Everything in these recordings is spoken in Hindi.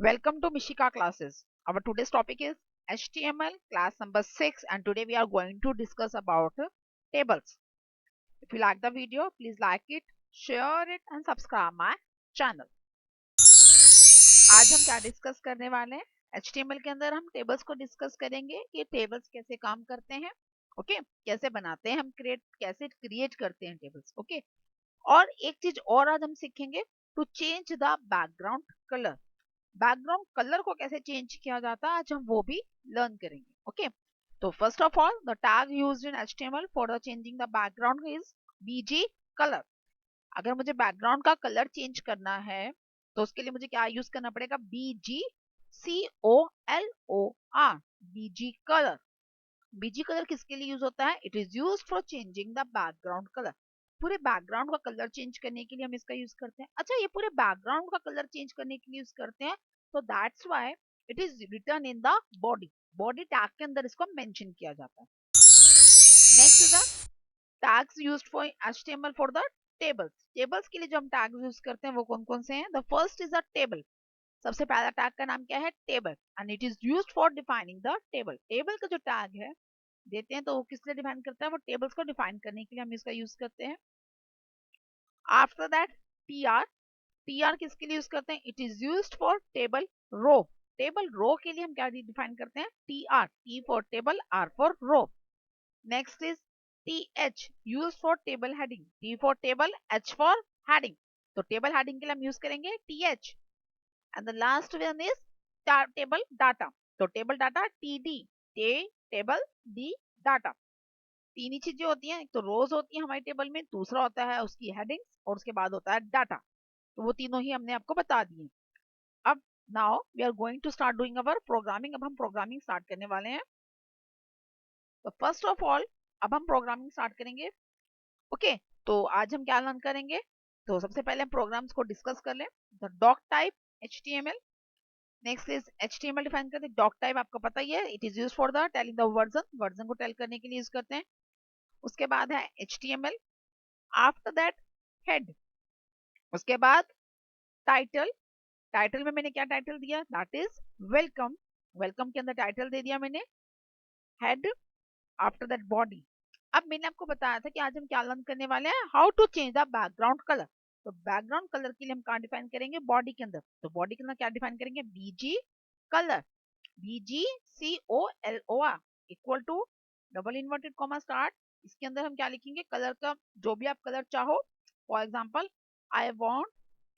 Welcome to Mishika classes. Our today's topic is HTML class number 6 and today we are going to discuss about tables. If you like the video, please like it, share it and subscribe my channel. आज हम क्या डिस्कस करने वाले हैं? HTML के अंदर हम टेबल्स को डिस्कस करेंगे कि टेबल्स कैसे काम करते हैं, ओके? कैसे बनाते हैं हम कैसे क्रिएट करते हैं टेबल्स, ओके? और एक चीज और आज हम सीखेंगे to change the background colour. Background colour को कैसे चेंज किया जाता है आज हम वो भी लर्न करेंगे, ओके? तो first of all the tag used in HTML for the changing the background is BG colour. अगर मुझे बैकग्राउंड का कलर चेंज करना है तो उसके लिए मुझे क्या यूज करना पड़ेगा? BGCOLOR, BG colour. BG colour किसके लिए यूज होता है? It is use for changing the background colour. पूरे बैकग्राउंड का कलर चेंज करने के लिए हम इसका यूज करते हैं। अच्छा, ये पूरे बैकग्राउंड का कलर चेंज करने के लिए यूज करते हैं, तो that's why it is return in the body. Body tag के अंदर इसको मेंशन किया जाता है। Next is the tags used for HTML for the tables. Tables के लिए जो हम टैग यूज करते हैं वो कौन कौन से हैं? The first is a table. सबसे पहला टैग का नाम क्या है? Table, and it is used for defining the table. Table का जो टैग है देते हैं तो वो किस लिए डिफाइन करता है? वो टेबल्स को डिफाइन करने के लिए हम इसका यूज करते हैं। After that TR। TR किसके लिए यूज करते हैं? It is used for table row. Table row के लिए हम क्या डिफाइन करते हैं? TR, T for table, R for row. Next is TH, use for table heading. T for table, H for heading. तो टेबल हेडिंग के लिए हम यूज करेंगे TH। And the last one is table data. तो table data TD, table D data. तीन ही चीजें होती हैं, एक तो रोज होती है हमारी टेबल में, दूसरा होता है उसकी हेडिंग्स और उसके बाद होता है डाटा। तो वो तीनों ही हमने आपको बता दिए। अब now we are going to start doing our programming. अब हम प्रोग्रामिंग स्टार्ट करने वाले हैं। तो फर्स्ट ऑफ ऑल अब हम प्रोग्रामिंग स्टार्ट करेंगे, ओके? तो आज हम क्या लर्न करेंगे? तो सबसे पहले हम प्रोग्राम्स को डिस्कस कर लें। The doc type HTML। Next is HTML define करते हैं। डॉक टाइप आपको पता ही है, it is use for the telling the version. Version को टेल करने के लिए यूज करते हैं। उसके बाद है HTML। After that head. उसके बाद टाइटल। टाइटल में मैंने क्या टाइटल दिया? That is welcome. वेलकम के अंदर टाइटल दे दिया मैंने, हेड। After that body. अब मैंने आपको बताया था कि आज हम क्या लर्न करने वाले हैं, how to change the background colour. तो बैकग्राउंड कलर के लिए हम कहाँ डिफाइन करेंगे? बॉडी के अंदर। तो बॉडी के अंदर क्या डिफाइन करेंगे? BG colour, BGCOLOR equal to double inverted comma start. इसके अंदर हम क्या लिखेंगे? कलर का जो भी आप कलर चाहो। For example I want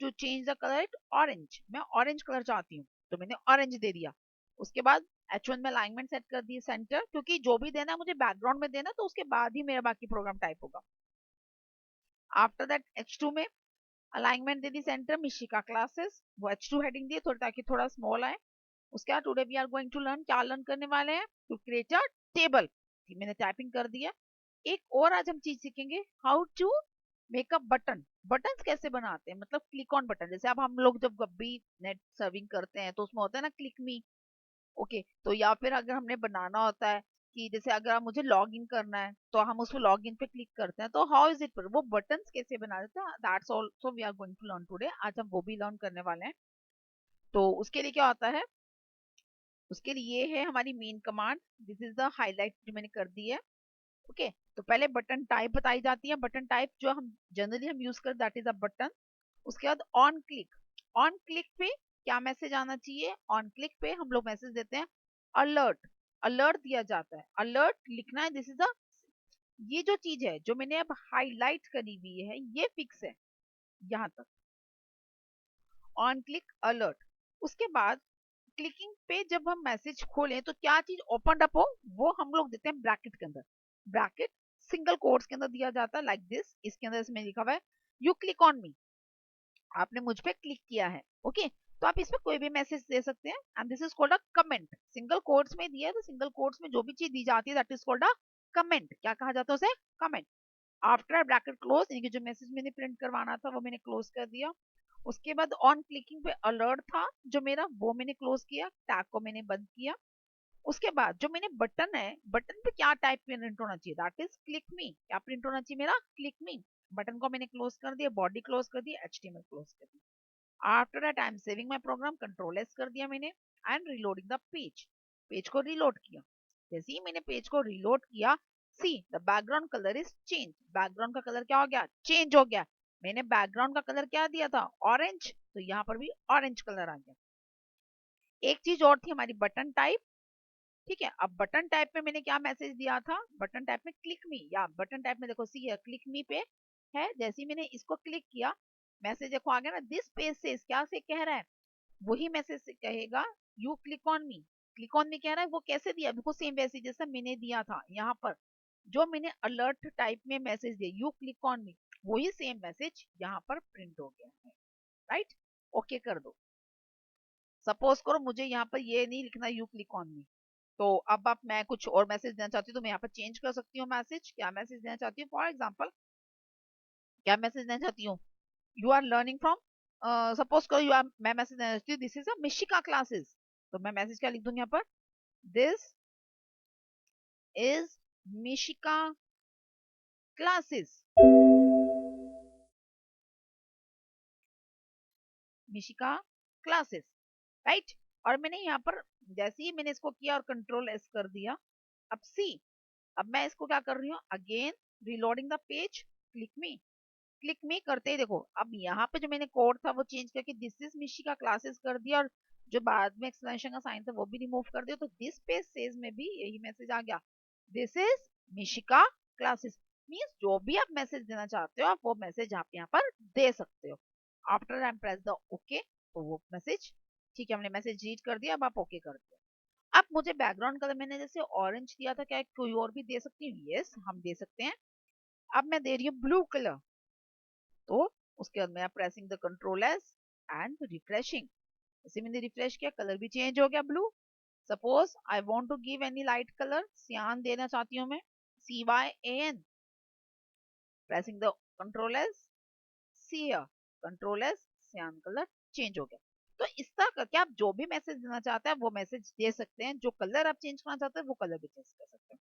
to change the colour it orange. मैं ऑरेंज कलर चाहती हूँ तो मैंने ऑरेंज दे दिया। उसके बाद H1 में अलाइनमेंट सेट कर दी सेंटर, क्योंकि जो भी देना है मुझे बैकग्राउंड में देना, तो उसके बाद ही मेरा बाकी प्रोग्राम टाइप होगा। आफ्टर दैट H2 में alignment they the centre, Mishika classes, वो H2 हेडिंग दी थोड़ा, ताकि थोड़ा स्मॉल आए। उसके बाद today we are going to learn, क्या लर्न करने वाले हैं? To create a table. मैंने टाइपिंग कर दिया। एक और आज हम चीज सीखेंगे, how to make a button. Button कैसे बनाते हैं, मतलब क्लिक ऑन बटन। जैसे अब हम लोग जब भी नेट सर्विंग करते हैं तो उसमें होता है ना क्लिक मी, ओके? तो या फिर अगर हमने बनाना होता है कि जैसे अगर मुझे लॉग इन करना है तो हम उसमें लॉग इन पे क्लिक करते हैं, तो हाउ इज इट, वो बटन्स कैसे बना देते हैं, that's also we are going to learn today. आज हम वो भी लर्न करने वाले हैं। तो उसके लिए क्या होता है? उसके लिए ये है हमारी main command. This is the highlight जो मैंने कर दी है, ओके? तो पहले बटन टाइप बताई जाती है। बटन टाइप जो हम जनरली हम यूज कर, दैट इज अ बटन। उसके बाद ऑन क्लिक। ऑन क्लिक पे क्या मैसेज आना चाहिए? ऑन क्लिक पे हम लोग मैसेज देते हैं अलर्ट। अलर्ट दिया जाता है, अलर्ट लिखना है। दिस इज अ, ये जो चीज है जो मैंने अब हाईलाइट करी हुई है ये फिक्स है यहां तक, ऑन क्लिक अलर्ट। उसके बाद क्लिकिंग पे जब हम मैसेज खोलें तो क्या चीज ओपन अप हो, वो हम लोग देते हैं ब्रैकेट के अंदर। ब्रैकेट सिंगल कोट्स के अंदर दिया जाता है, लाइक दिस। इसके अंदर इसमें लिखा हुआ है यू क्लिक ऑन मी, आपने मुझ पे क्लिक किया है, ओके? तो आप इसमें कोई भी मैसेज दे सकते हैं, and this is called a comment. Single quotes में दिया है तो सिंगल कोट्स में जो भी चीज दी जाती है that is called a comment. क्या कहा जाता है उसे? कमेंट। आफ्टर ब्रैकेट क्लोज, यानी कि जो मैसेज मैंने प्रिंट करवाना था वो मैंने क्लोज कर दिया। उसके बाद ऑन क्लिकिंग पे अलर्ट था जो मेरा, वो मैंने क्लोज किया, टैग को मैंने बंद किया। उसके बाद जो मैंने बटन है, बटन पे क्या टाइप प्रिंट होना चाहिए? दैट इज क्लिक मी। क्या प्रिंट होना चाहिए मेरा? क्लिक मी। बटन को मैंने क्लोज कर दिया, बॉडी क्लोज कर दी, HTML क्लोज कर दी। After that I am saving my program, control S कर दिया मैंने and reloading the page, page को रीलोड किया। जैसे ही मैंने पेज को रीलोड किया, see the background colour is change, background का कलर क्या हो गया, चेंज हो गया। मैंने बैकग्राउंड का कलर क्या दिया था, ऑरेंज, तो यहाँ पर भी ऑरेंज कलर आ गया। एक चीज और थी हमारी बटन टाइप, ठीक है। अब बटन टाइप में मैंने क्या मैसेज दिया था, बटन टाइप में क्लिक मी, या बटन टाइप में देखो सी है क्लिक मी पे है। जैसे ही मैंने इसको क्लिक किया, मैसेज देखो आ गया ना, दिस पेज से क्या से कह रहा है, वही मैसेज से कहेगा you click on me, click on me कह रहा है, वो कैसे दिया, बिल्कुल सेम वैसे जैसा मैंने दिया था यहाँ पर, जो मैंने अलर्ट टाइप में मैसेज दिया यू क्लिक ऑन मी, वही सेम मैसेज यहाँ पर प्रिंट हो गया है, राइट। ओके कर दो। सपोज करो मुझे यहाँ पर ये नहीं लिखना यू क्लिक ऑन मी, तो अब मैं कुछ और मैसेज देना चाहती हूँ, तो मैं यहाँ पर चेंज कर सकती हूँ मैसेज, क्या मैसेज देना चाहती हूँ, फॉर एग्जाम्पल क्या मैसेज देना चाहती हूँ, you are learning from, suppose करो यू आर, मैं मैसेज देना चाहती हूँ this is a Mishika classes, तो मैं मैसेज क्या लिख दूंगी यहाँ पर, this is Mishika classes, Mishika classes, right. और मैंने यहाँ पर जैसे ही मैंने इसको किया और कंट्रोल एस कर दिया, अब सी, अब मैं इसको क्या कर रही हूँ, again reloading the page, click मी करते ही देखो अब यहाँ पे जो मैंने कोड था वो चेंज करके दिस इज मिशिका क्लासेस कर दिया, और जो बाद में एक्सप्लेनेशन का साइन था वो भी रिमूव कर दिया, तो दिस पेज सेज में भी यही मैसेज आ गया, this is Mishika classes. Means जो भी आप मैसेज देना चाहते हो आप वो मैसेज आप यहाँ पर दे सकते हो। After I press the okay, तो वो मैसेज, ठीक है, हमने मैसेज रीड कर दिया, अब आप ओके कर दिया। अब मुझे बैकग्राउंड कलर मैंने जैसे ऑरेंज दिया था, क्या कोई और भी दे सकती हूँ, यस हम दे सकते हैं। अब मैं दे रही हूँ ब्लू कलर, तो उसके बाद मैं pressing the control S and refreshing, जैसे मैंने रिफ्रेश किया कलर भी चेंज हो गया blue. Suppose I want to give any light colour, cyan देना चाहती हूँ मैं, CYAN, pressing the control S, cyan control S, cyan colour change हो गया। तो इस तरह करके आप जो भी मैसेज देना चाहते हैं वो मैसेज दे सकते हैं, जो कलर आप चेंज करना चाहते हैं वो कलर भी चेंज कर सकते हैं।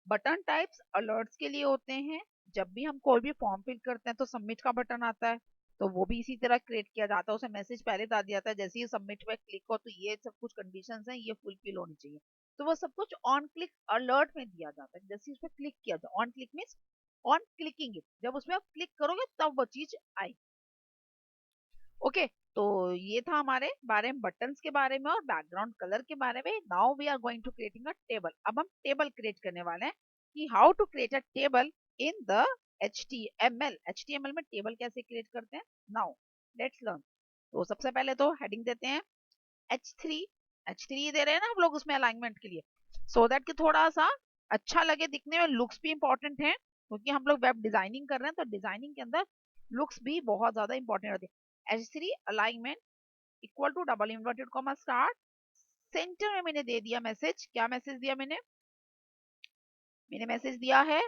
बटन टाइप्स अलर्ट्स के लिए होते हैं, जब भी हम कोई भी फॉर्म फिल करते हैं तो सबमिट का बटन आता है, तो वो भी इसी तरह क्रिएट किया जाता है, उसे मैसेज पहले डाल दिया जाता है, जैसे ही सबमिट पे क्लिक हो तो ये सब कुछ कंडीशंस हैं ये फुलफिल होनी चाहिए, तो वो सब कुछ ऑन क्लिक अलर्ट में दिया जाता है, जैसे उस पर क्लिक किया जाए, on click means on clicking it, जब उसमें आप क्लिक करोगे तब वो चीज आई। ओके, तो ये था हमारे बारे में बटन्स के बारे में और बैकग्राउंड कलर के बारे में। Now we are going to creating a table, अब हम टेबल क्रिएट करने वाले हैं कि how to create a table in the HTML में टेबल कैसे क्रिएट करते हैं। Now let's learn. तो सबसे पहले तो हेडिंग देते हैं H3, H3 दे रहे हैं ना हम लोग उसमें अलाइनमेंट के लिए, सो दैट कि थोड़ा सा अच्छा लगे दिखने में, लुक्स भी इंपॉर्टेंट है क्योंकि हम लोग वेब डिजाइनिंग कर रहे हैं, तो डिजाइनिंग के अंदर लुक्स भी बहुत ज्यादा इंपॉर्टेंट होती है। H3 alignment equal to double inverted comma start, centre में मैंने दे दिया मैसेज, क्या मैसेज दिया मैंने मैसेज दिया है,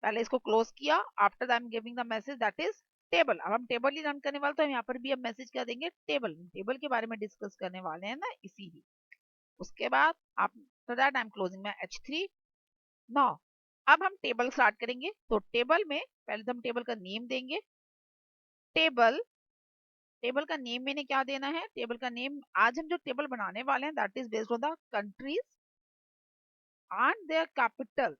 पहले इसको क्लोज किया, after that I am giving the message that is table. अब हम टेबल ही रन करने वाले, तो हम यहाँ पर भी अब मैसेज क्या देंगे, टेबल, टेबल के बारे में डिस्कस करने वाले हैं ना इसीलिए। उसके बाद after that I am closing my H3। Now अब हम टेबल स्टार्ट करेंगे, तो टेबल में पहले तो हम टेबल का नेम देंगे, टेबल, टेबल का नेम मैंने क्या देना है, टेबल का नेम आज हम जो टेबल बनाने वाले हैं that is based on the countries and their Capitals,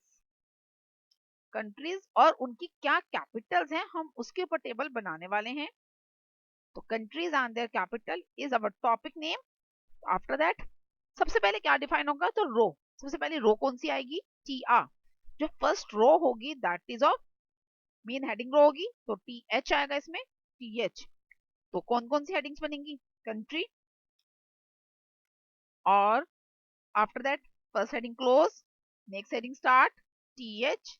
countries और उनकी क्या कैपिटल्स हैं हम उसके ऊपर टेबल बनाने वाले हैं। तो countries and their capital is our topic name. After that सबसे पहले क्या डिफाइन होगा, तो रो, सबसे पहले रो कौन सी आएगी, TR, जो फर्स्ट रो होगी that is of main heading row होगी, तो TH आएगा इसमें, TH। तो कौन कौन सी हेडिंग्स बनेंगी, कंट्री, और after that first heading close, next heading start, TH,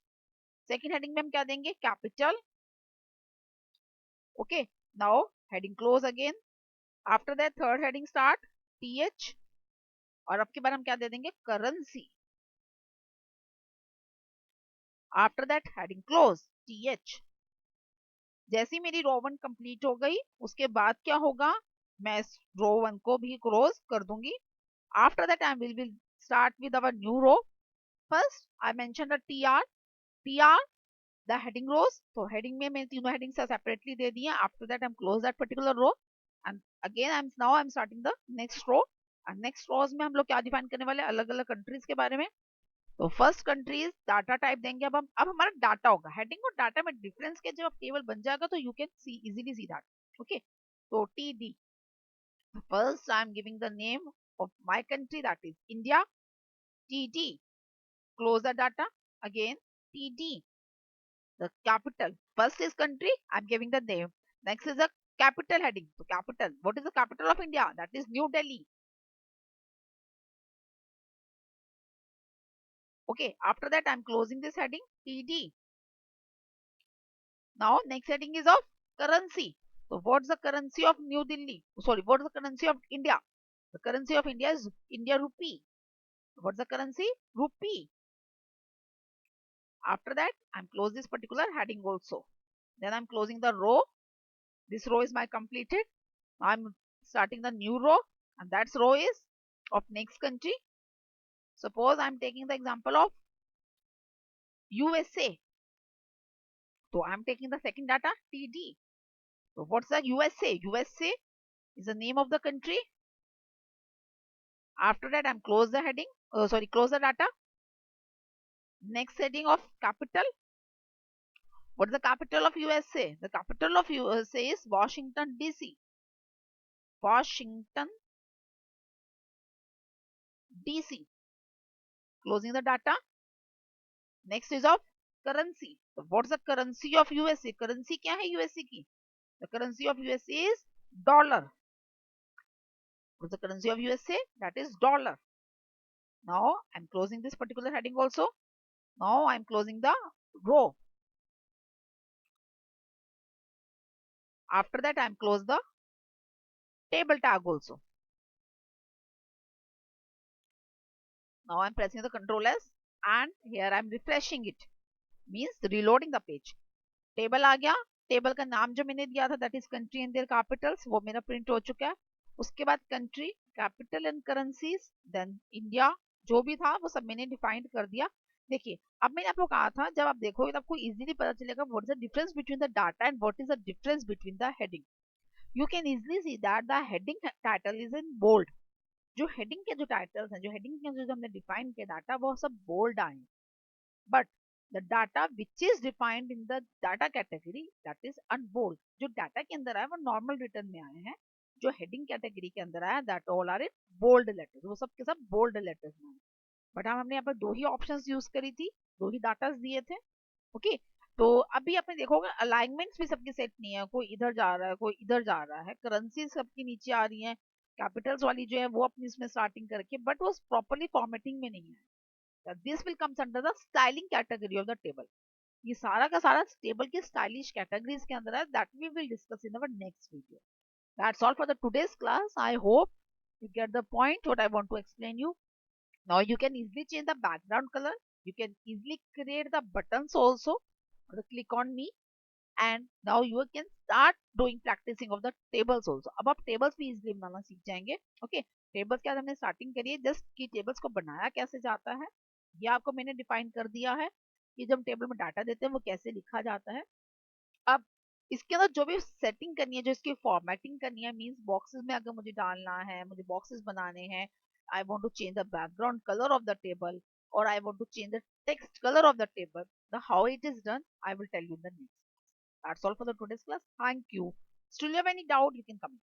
second heading में हम क्या देंगे, capital. Okay, now heading close again, after that third heading start, TH, और अब के बाद हम क्या दे देंगे, currency. After that heading close, TH। जैसी मेरी रो 1 कंप्लीट हो गई उसके बाद क्या होगा, मैं इस रो 1 को भी क्लोज कर दूंगी। After that I will start with our new row. First I mention the TR, TR the heading rows, तो हेडिंग में मैंने तीनों हेडिंग सेपरेटली दे दी है. After that I am close that particular row and again I am starting the next row. And next rows में हम लोग क्या डिफाइन करने वाले, अलग अलग कंट्रीज के बारे में. तो फर्स्ट कंट्रीज डाटा टाइप देंगे. अब हमारा डाटा होगा. हेडिंग और डाटा में डिफरेंस के जब टेबल बन जाएगा तो you can see easily see that. Okay, तो T D, first I am giving the name of my country, that is India. TD, close the data. Again TD, the capital. First is country, I am giving the name. Next is the capital heading. So capital, what is the capital of India? That is New Delhi. Okay, after that I am closing this heading TD. Now next heading is of currency. So what's the currency of New Delhi? Sorry, what's the currency of India? The currency of India is India rupee. What's the currency? Rupee. After that, I'm close this particular heading also. Then I'm closing the row. This row is my completed. I'm starting the new row, and that row is of next country. Suppose I'm taking the example of USA. So I'm taking the second data TD. So what's the USA? USA is the name of the country. After that, I'm close the heading. Close the data. Next heading of capital. What is the capital of USA? The capital of USA is Washington DC. Washington DC. Closing the data. Next is of currency. So what's the currency of USA? Currency क्या है USA की? The currency of USA is dollar. What's the currency of USA? That is dollar. Now I'm closing this particular heading also. Now I'm closing the row. After that I'm close the table tag also. Now I'm pressing the Control S and here I'm refreshing it. Means reloading the page. Table आ गया. टेबल का नाम जो मैंने दिया था that is country and their capitals, वो मेरा प्रिंट हो चुका है. उसके बाद country, capital and currencies, then India, जो भी था वो सब मैंने डिफाइंड कर दिया. देखिए, अब मैंने आपको कहा था जब आप देखोगे तो आपको इजीली पता चलेगा what is the difference between the data and what is the difference between the heading. You can easily see that the heading title is in bold. जो हेडिंग के जो टाइटल्स हैं, जो हेडिंग के जो हमने डिफाइन किया डाटा, वो सब बोल्ड आए. But the data which is defined in the data category that is unbold. जो डाटा के अंदर आया वो नॉर्मल रिटर्न में आए हैं. जो हेडिंग कैटेगरी के अंदर आया that all are in bold letters, वो सब के सब बोल्ड लेटर्स में. बट हमने यहाँ पर दो ही ऑप्शंस यूज करी थी, दो ही डाटास दिए थे. ओके, तो अभी आपने देखोगे अलाइनमेंट्स भी सबके सेट नहीं है. कोई इधर जा रहा है, कोई इधर जा रहा है. करेंसी सबकी नीचे आ रही है. कैपिटल्स वाली जो है वो अपनी इसमें स्टार्टिंग करके, बट वो प्रॉपरली फॉर्मेटिंग में नहीं है. This will comes under the styling category of the table. ये सारा का सारा टेबल के स्टाइलिश कैटेगरीज के अंदर है. That we will discuss in our next video. That's all for the today's class. I hope you get the point what I want to explain you. Now you can easily change the background color. You can easily create the buttons also. Or click on me and now you can start doing practicing of the tables also. अब आप tables भी easily बनाना सीख जाएंगे. Okay, tables क्या हमने starting करी है just कि tables को बनाया कैसे जाता है ये आपको मैंने डिफाइन कर दिया है कि जब टेबल में डाटा देते हैं वो कैसे लिखा जाता है. अब इसके अंदर जो भी सेटिंग करनी है, जो इसकी फॉर्मेटिंग करनी है, मींस बॉक्सेस में अगर मुझे डालना है, मुझे बॉक्सेस बनाने हैं, I want to change the background colour of the table और I want to change the text colour of the table, the how it is done I will tell you in the next. That's all for the today's class. Thank you. Still you have any doubt, you can comment.